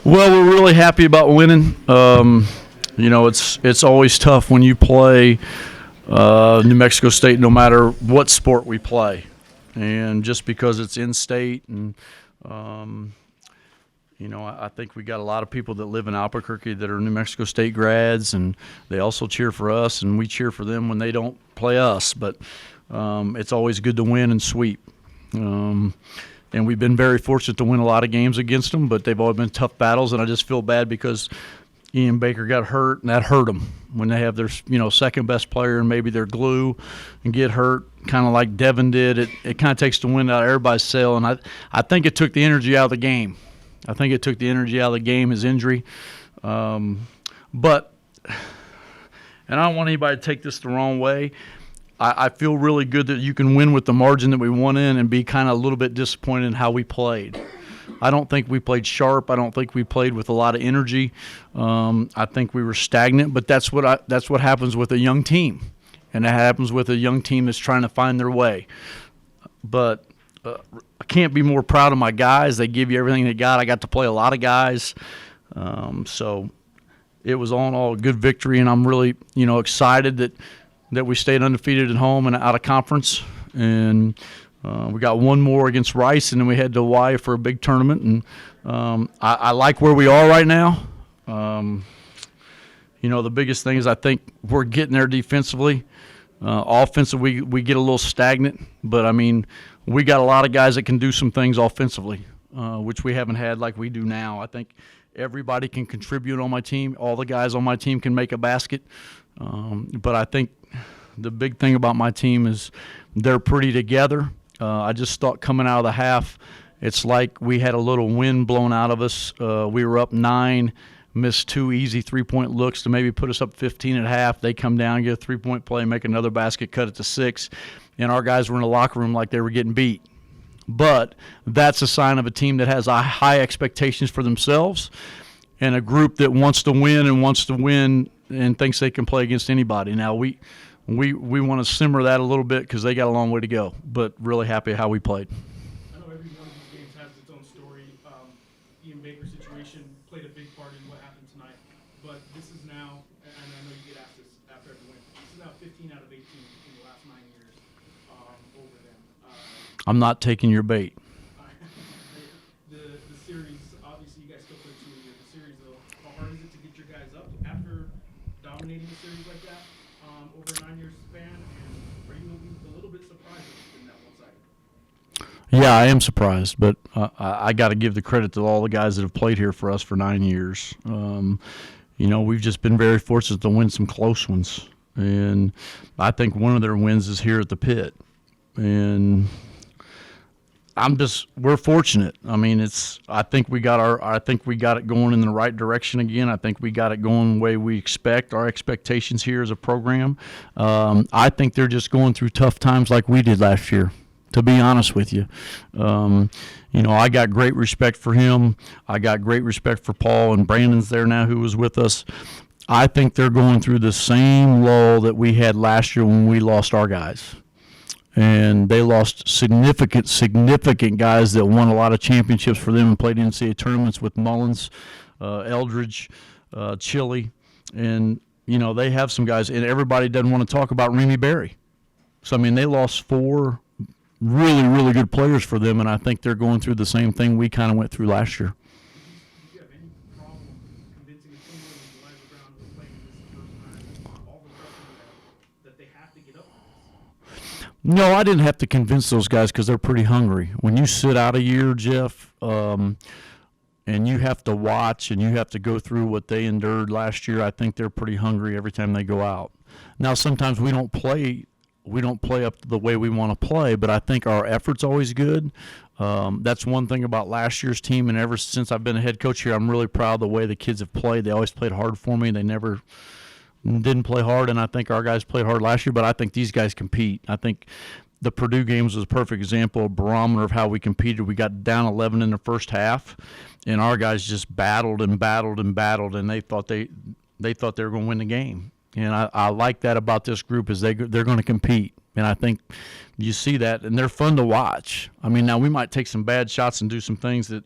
Well, we're really happy about winning. It's always tough when you play New Mexico State, no matter what sport we play, and just because it's in state, and I think we got a lot of people that live in Albuquerque that are New Mexico State grads, and they also cheer for us, and we cheer for them when they don't play us. But it's always good to win and sweep. And we've been very fortunate to win a lot of games against them, but they've always been tough battles, and I just feel bad because Ian Baker got hurt, and that hurt them when they have their second-best player and maybe their glue and get hurt, kind of like Devin did. It kind of takes the wind out of everybody's sail, and I think it took the energy out of the game. I think it took the energy out of the game, his injury. But I don't want anybody to take this the wrong way. I feel really good that you can win with the margin that we won in and be kind of a little bit disappointed in how we played. I don't think we played sharp. I don't think we played with a lot of energy. I think we were stagnant, but that's what happens with a young team, and it happens with a young team that's trying to find their way. But I can't be more proud of my guys. They give you everything they got. I got to play a lot of guys, so it was all in all a good victory, and I'm really excited that we stayed undefeated at home and out of conference. And we got one more against Rice, and then we head to Hawaii for a big tournament. And I like where we are right now. The biggest thing is I think we're getting there defensively. Offensively, we get a little stagnant. But, we got a lot of guys that can do some things offensively, which we haven't had like we do now. I think everybody can contribute on my team. All the guys on my team can make a basket. But I think the big thing about my team is they're pretty together. I just thought coming out of the half, it's like we had a little wind blown out of us. We were up 9, missed 2 easy three-point looks to maybe put us up 15 at half. They come down, get a three-point play, make another basket, cut it to 6, and our guys were in the locker room like they were getting beat. But that's a sign of a team that has high expectations for themselves and a group that wants to win and thinks they can play against anybody. Now, we want to simmer that a little bit because they got a long way to go, but really happy how we played. I know every one of these games has its own story. Ian Baker's situation played a big part in what happened tonight, but this is now, and I know you get asked this after every win, this is now 15 out of 18 in the last 9 years over them. I'm not taking your bait. The series, obviously you guys still play 2 a year. The series, though, how hard is it to get your guys up after dominating a series like that over a 9-year span? And are you a little bit surprised that it's been that one-sided? Yeah, I am surprised, but I got to give the credit to all the guys that have played here for us for 9 years. We've just been very fortunate to win some close ones, and I think one of their wins is here at the Pit. And we're fortunate. I think we got it going in the right direction again. I think we got it going the way we expect. Our expectations here as a program. I think they're just going through tough times like we did last year, to be honest with you. I got great respect for him. I got great respect for Paul, and Brandon's there now who was with us. I think they're going through the same lull that we had last year when we lost our guys. And they lost significant guys that won a lot of championships for them and played NCAA tournaments with Mullins, Eldridge, Chile. And, they have some guys. And everybody doesn't want to talk about Remy Berry. So, they lost 4 really, really good players for them, and I think they're going through the same thing we kind of went through last year. Did you have any problem convincing a team like Elijah Brown who was playing this the first time, all the freshmen that they have to get up for this? No, I didn't have to convince those guys because they're pretty hungry. When you sit out a year, Jeff, and you have to watch and you have to go through what they endured last year, I think they're pretty hungry every time they go out. Now, sometimes we don't play up the way we want to play, but I think our effort's always good. That's one thing about last year's team, and ever since I've been a head coach here, I'm really proud of the way the kids have played. They always played hard for me. They never didn't play hard, and I think our guys played hard last year, but I think these guys compete. I think the Purdue games was a perfect example, a barometer of how we competed. We got down 11 in the first half, and our guys just battled, and they thought they were going to win the game. And I like that about this group is they're going to compete. And I think you see that, and they're fun to watch. Now we might take some bad shots and do some things that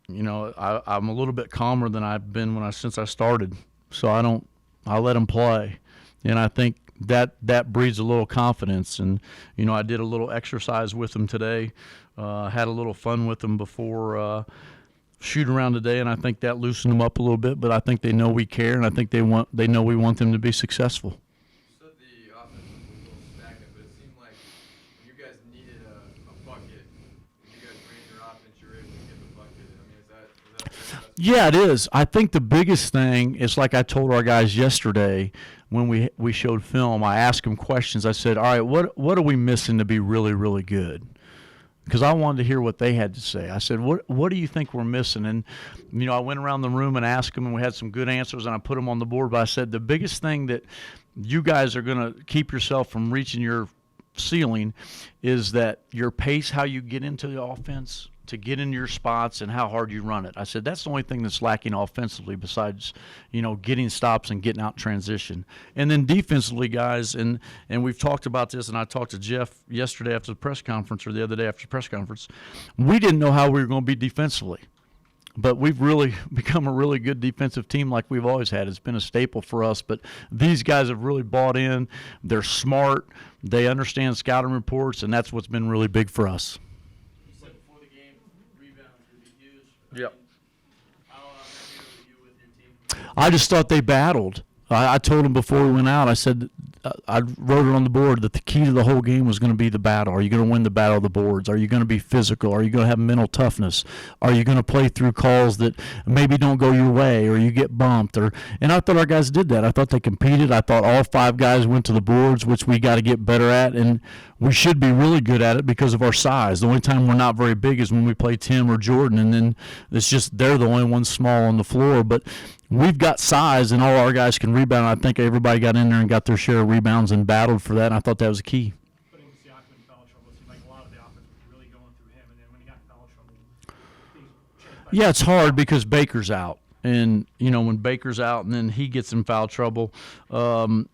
I'm a little bit calmer than I've been since I started. So I let them play, and I think that breeds a little confidence. And I did a little exercise with them today, had a little fun with them before shoot around today, and I think that loosened them up a little bit. But I think they know we care, and I think they know we want them to be successful. You said the offense was a little stagnant, but it seemed like when you guys needed a bucket, when you guys ran your offense, you were able to get the bucket. I mean, is that Yeah, it is. I think the biggest thing is, like I told our guys yesterday when we showed film, I asked them questions. I said, all right, what are we missing to be really, really good? Because I wanted to hear what they had to say. I said, what do you think we're missing? And, I went around the room and asked them, and we had some good answers, and I put them on the board. But I said, the biggest thing that you guys are going to keep yourself from reaching your ceiling is that your pace, how you get into the offense, to get in your spots, and how hard you run it. I said that's the only thing that's lacking offensively besides, getting stops and getting out transition. And then defensively, guys, and we've talked about this, and I talked to Jeff yesterday after the press conference, or the other day after the press conference. We didn't know how we were going to be defensively. But we've really become a really good defensive team like we've always had. It's been a staple for us. But these guys have really bought in. They're smart. They understand scouting reports, and that's what's been really big for us. You said before the game, rebounds would be huge. Yep. How happy were you with your team? I just thought they battled. I told them before we went out, I said, I wrote it on the board that the key to the whole game was going to be the battle. Are you going to win the battle of the boards? Are you going to be physical? Are you going to have mental toughness? Are you going to play through calls that maybe don't go your way, or you get bumped? And I thought our guys did that. I thought they competed. I thought all 5 guys went to the boards, which we got to get better at, and we should be really good at it because of our size. The only time we're not very big is when we play Tim or Jordan, and then it's just they're the only ones small on the floor. But we've got size, and all our guys can rebound. I think everybody got in there and got their share of rebounds and battled for that, and I thought that was key. Putting Siakam in foul trouble, it seemed like a lot of the offense was really going through him, and then when he got in foul trouble, things transpired. Yeah, it's hard because Baker's out. And, when Baker's out and then he gets in foul trouble,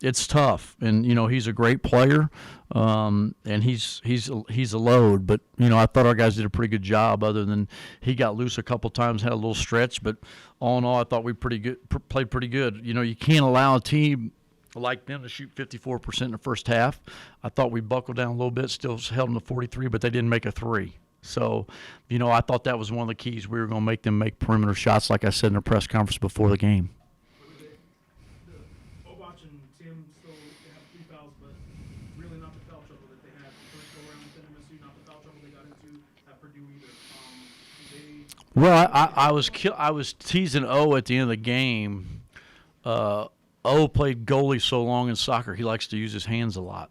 it's tough. And, he's a great player, and he's a load. But, I thought our guys did a pretty good job other than he got loose a couple times, had a little stretch. But all in all, I thought we played pretty good. You can't allow a team like them to shoot 54% in the first half. I thought we buckled down a little bit, still held them to 43, but they didn't make a 3. So, I thought that was one of the keys. We were going to make them make perimeter shots, like I said in the press conference before the game. Lobos and Tim still have 3 fouls, but really not the foul trouble that they had the first go around with MSU, not the foul trouble they got into at Purdue either. Well, I was teasing O at the end of the game. O played goalie so long in soccer, he likes to use his hands a lot.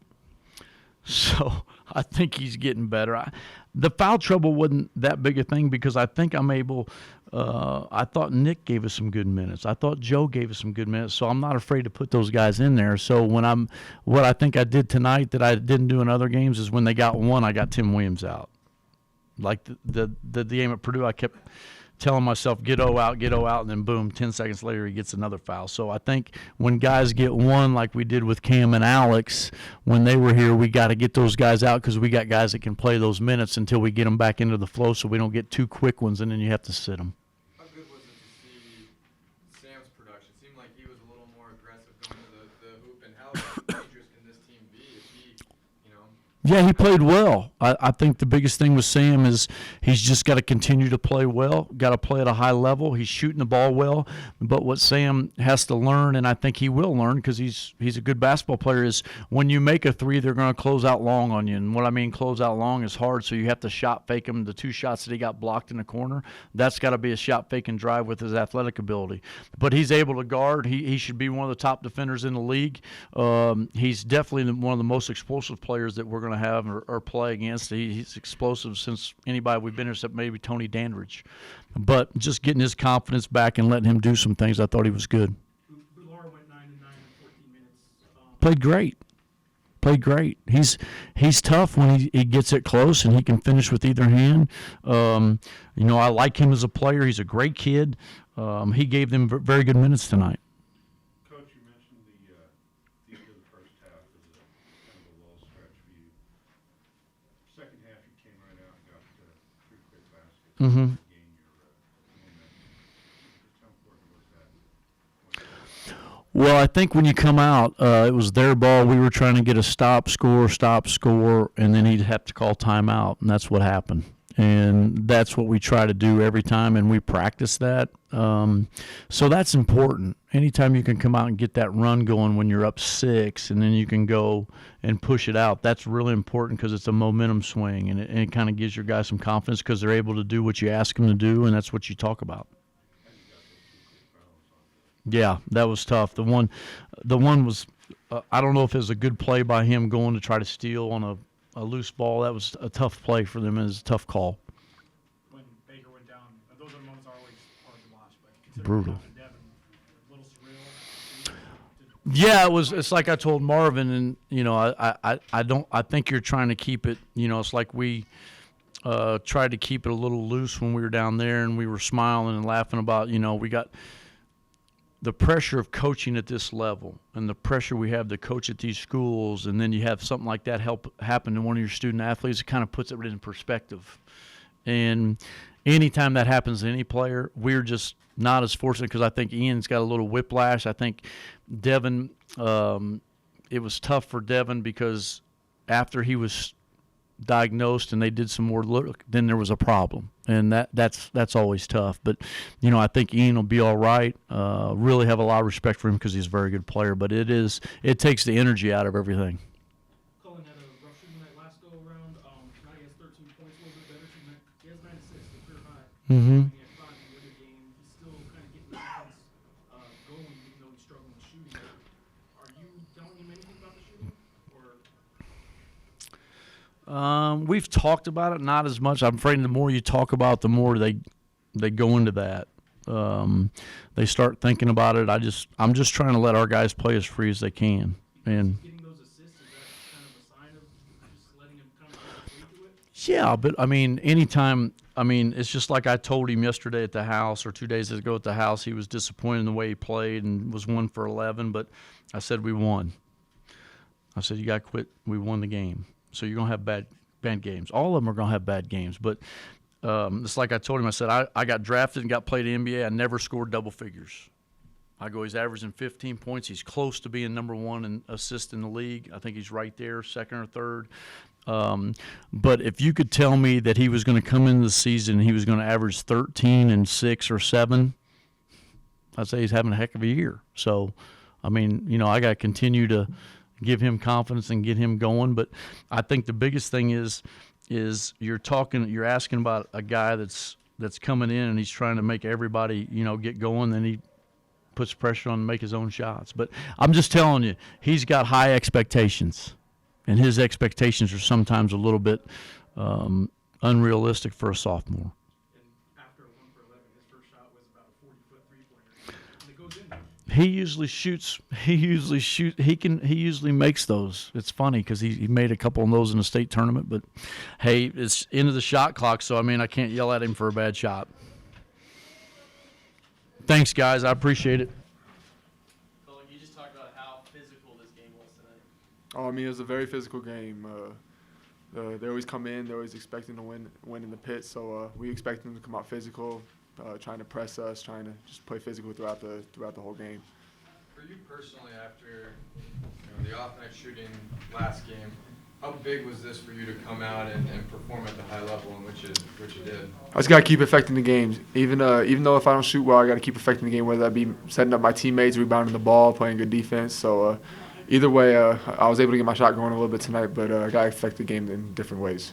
So I think he's getting better. The foul trouble wasn't that big a thing because I think I'm able I thought Nick gave us some good minutes. I thought Joe gave us some good minutes, so I'm not afraid to put those guys in there. So what I think I did tonight that I didn't do in other games is when they got one, I got Tim Williams out. Like the game at Purdue, I kept telling myself, get O out, and then boom, 10 seconds later he gets another foul. So I think when guys get one like we did with Cam and Alex when they were here, we got to get those guys out because we got guys that can play those minutes until we get them back into the flow so we don't get 2 quick ones and then you have to sit them. How good was it to see Sam's production? It seemed like he was a little more aggressive going to the hoop, and how dangerous can this team be if he, Yeah, he played well. I think the biggest thing with Sam is he's just got to continue to play well, got to play at a high level. He's shooting the ball well. But what Sam has to learn, and I think he will learn because he's a good basketball player, is when you make a 3, they're going to close out long on you. And what I mean close out long is hard, so you have to shot fake him. The 2 shots that he got blocked in the corner, that's got to be a shot fake and drive with his athletic ability. But he's able to guard. He should be one of the top defenders in the league. He's definitely one of the most explosive players that we're going to have or play against. He's explosive since anybody we've been here except maybe Tony Dandridge. But just getting his confidence back and letting him do some things, I thought he was good. Boular went 9 and 9 in 14 minutes. Played great. He's tough when he gets it close and he can finish with either hand. I like him as a player. He's a great kid. He gave them very good minutes tonight. Coach, you mentioned the end of the first half as a kind of a low stretch for you. Second half, you came right out and got 3 quick baskets. Mm-hmm. To gain your Well, I think when you come out, it was their ball. We were trying to get a stop, score, and then he'd have to call timeout, and that's what happened. And that's what we try to do every time, and we practice that. So that's important. Anytime you can come out and get that run going when you're up 6, and then you can go and push it out, that's really important because it's a momentum swing, and it kind of gives your guys some confidence because they're able to do what you ask them to do, and that's what you talk about. Yeah, that was tough. The one was, I don't know if it was a good play by him going to try to steal on a loose ball. That was a tough play for them. It was a tough call. When Baker went down, those are the moments are always hard to watch. But considering Brutal. what happened to Devin, a little surreal. Yeah, it was. It's like I told Marvin, and I think you're trying to keep it. It's like we tried to keep it a little loose when we were down there, and we were smiling and laughing about. We got the pressure of coaching at this level and the pressure we have to coach at these schools, and then you have something like that happen to one of your student athletes, it kind of puts it in perspective. And anytime that happens to any player, we're just not as fortunate because I think Ian's got a little whiplash. I think Devin, it was tough for Devin because after he was diagnosed and they did some more look, then there was a problem, and that's always tough. But I think Ian will be all right. Really have a lot of respect for him because he's a very good player, but it takes the energy out of everything. Cullen had a rough shooting night last go around. Now he has 13 points, a little bit better shooting night. He has 9 assists, a career high. Mm-hmm. He had 5 in the other game. He's still kind of getting the offense going, even though he's struggling with shooting. Are you telling him anything about the shooting, or? We've talked about it, not as much. I'm afraid the more you talk about it, the more they go into that. They start thinking about it. I'm just trying to let our guys play as free as they can. And Getting those assists, is that kind of a sign of just letting him kind of get free to it? yeah, but anytime. It's just like I told him yesterday at the house or 2 days ago at the house. He was disappointed in the way he played and was 1 for 11. But I said we won. I said you got to quit. We won the game. So you're gonna have bad games. All of them are gonna have bad games. But it's like I told him. I said I got drafted and got played in the NBA. I never scored double figures. I go, he's averaging 15 points. He's close to being number 1 in assist in the league. I think he's right there, 2nd or 3rd. But if you could tell me that he was going to come into the season and he was going to average 13 and 6 or 7, I'd say he's having a heck of a year. So, I got to continue to give him confidence and get him going. But I think the biggest thing is you're asking about a guy that's coming in and he's trying to make everybody, get going. Then he puts pressure on to make his own shots. But I'm just telling you, he's got high expectations, and his expectations are sometimes a little bit unrealistic for a sophomore. And after a 1 for 11, his first shot was about a 40-foot three-pointer, and it goes in. He usually makes those. It's funny because he made a couple of those in the state tournament. But hey, it's into the shot clock, so I can't yell at him for a bad shot. Thanks, guys. I appreciate it. Cullen, you just talked about how physical this game was tonight. Oh, it was a very physical game. They always come in. They're always expecting to win in the pit. So we expect them to come out physical, trying to press us, trying to just play physical throughout the whole game. For you personally, after the off-night shooting last game, how big was this for you to come out and perform at the high level in which you did? I just gotta keep affecting the games. Even though if I don't shoot well, I gotta keep affecting the game. Whether that be setting up my teammates, rebounding the ball, playing good defense. So either way, I was able to get my shot going a little bit tonight. But I gotta affect the game in different ways.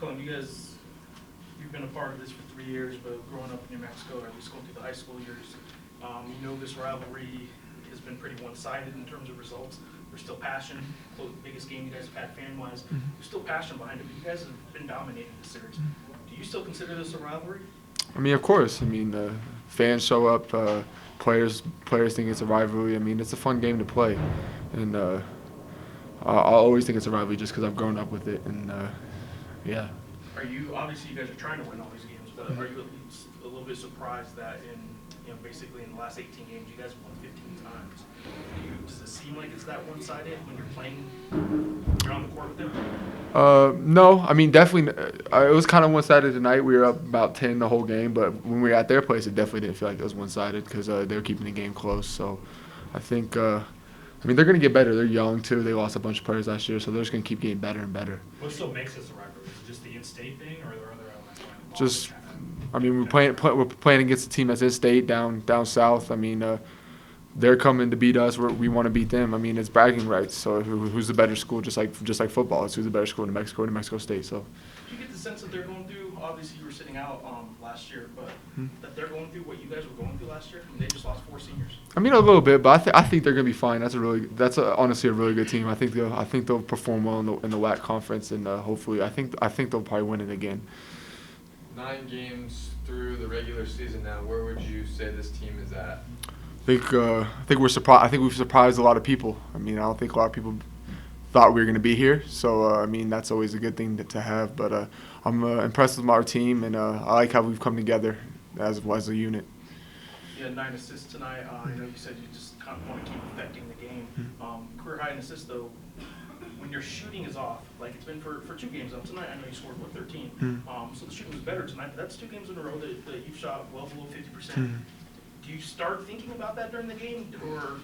Cullen, you've been a part of this for 3 years, but growing up in New Mexico, or at least going through the high school years, this rivalry has been pretty one-sided in terms of results. There's still passion. Biggest game you guys have had fan-wise. There's still passion behind it, but you guys have been dominating the series. Do you still consider this a rivalry? Of course. Fans show up. Players think it's a rivalry. It's a fun game to play, and I always think it's a rivalry just because I've grown up with it. And yeah. Are you, obviously you guys are trying to win all these games, but are you at least a little bit surprised that basically in the last 18 games, you guys won 15 times? Does it seem like it's that one-sided when you're on the court with them? No, I mean definitely. It was kind of one-sided tonight. We were up about 10 the whole game, but when we were at their place, it definitely didn't feel like it was one-sided because they were keeping the game close. So, I think. I mean, they're going to get better. They're young too. They lost a bunch of players last year, so they're just going to keep getting better and better. What still makes this a rivalry? Is it just the in-state thing, or are there other elements? Just, I mean, we're playing against a team that's in state down south. I mean, they're coming to beat us. We want to beat them. I mean, it's bragging rights. So who's the better school? Just like football, it's who's the better school in New Mexico State. So. Do you get the sense that they're going through? Obviously, you were sitting out last year, but that they're going through what you guys were going through last year, and they just lost 4 seniors. I mean, a little bit, but I think they're going to be fine. That's honestly a really good team. I think they'll perform well in the WAC conference, and hopefully, I think they'll probably win it again. 9 games through the regular season now. Where would you say this team is at? I think we're surprised. I think we've surprised a lot of people. I mean, I don't think a lot of people thought we were going to be here. So I mean, that's always a good thing to have. But I'm impressed with our team, and I like how we've come together as a unit. You had 9 assists tonight. I know you said you just kind of want to keep affecting the game. Career high in assists, though, when your shooting is off, like it's been for 2 games up tonight, I know you scored, 13? So the shooting was better tonight, but that's 2 games in a row that you've shot well below 50%. Do you start thinking about that during the game, or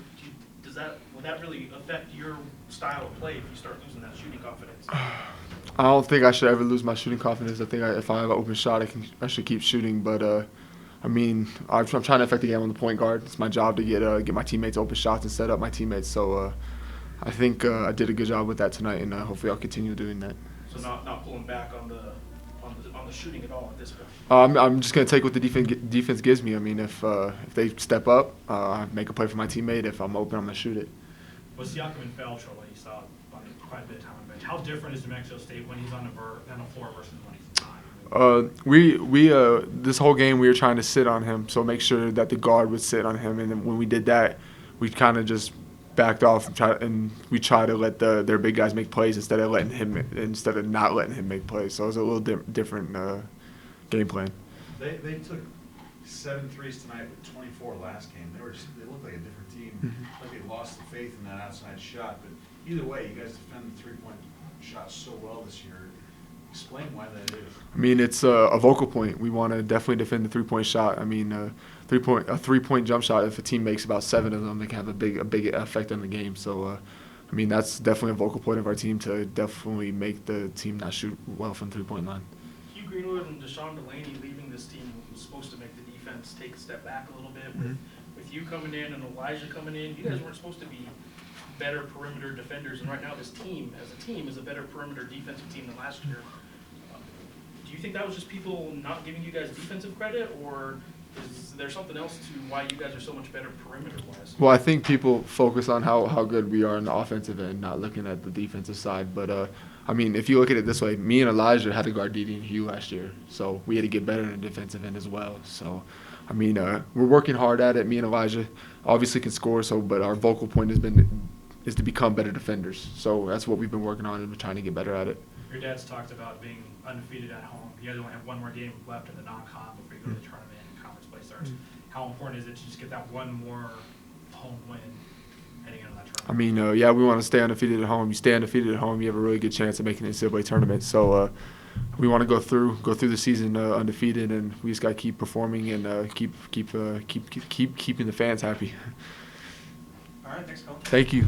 would that really affect your style of play if you start losing that shooting confidence? I don't think I should ever lose my shooting confidence. I think if I have an open shot, I should keep shooting. But I mean, I'm trying to affect the game on the point guard. It's my job to get my teammates open shots and set up my teammates. So I think I did a good job with that tonight, and hopefully I'll continue doing that. So not pulling back on the shooting at all at this point. I'm just gonna take what the defense gives me. I mean, if they step up, I make a play for my teammate. If I'm open, I'm gonna shoot it. Was Siakam in foul trouble? You saw quite a bit of time on the bench. How different is New Mexico State when he's on the floor versus when he's not? We this whole game we were trying to sit on him, so make sure that the guard would sit on him. And then when we did that, we kind of just backed off and we try to let their big guys make plays instead of not letting him make plays. So it was a little different game plan. They took 7 threes tonight with 24 last game. They looked like a different team. Like they lost the faith in that outside shot. But either way, you guys defend the 3-point shot so well this year. Explain why that is. I mean, it's a vocal point. We want to definitely defend the 3-point shot. I mean, a 3-point jump shot. If a team makes about 7 of them, they can have a big effect on the game. So, I mean, that's definitely a vocal point of our team to definitely make the team not shoot well from 3-point line. Hugh Greenwood and Deshaun Delaney leaving this team was supposed to make the defense take a step back a little bit. With you coming in and Elijah coming in, you guys weren't supposed to be better perimeter defenders, and right now this team, as a team, is a better perimeter defensive team than last year. Do you think that was just people not giving you guys defensive credit, or is there something else to why you guys are so much better perimeter-wise? Well, I think people focus on how good we are in the offensive end, not looking at the defensive side. But, I mean, if you look at it this way, me and Elijah had to guard Didi and Hugh last year, so we had to get better in the defensive end as well. So, I mean, we're working hard at it. Me and Elijah obviously can score, but our vocal point is to become better defenders. So that's what we've been working on, and we're trying to get better at it. Your dad's talked about being undefeated at home. You guys only have 1 more game left in the non-con before you go to the tournament and conference play starts. How important is it to just get that 1 more home win heading into that tournament? I mean, yeah, we want to stay undefeated at home. You stay undefeated at home, you have a really good chance of making the NCAA tournament. So we want to go through the season undefeated, and we just got to keep performing and keep keeping the fans happy. All right, thanks, Cullen. Thank you.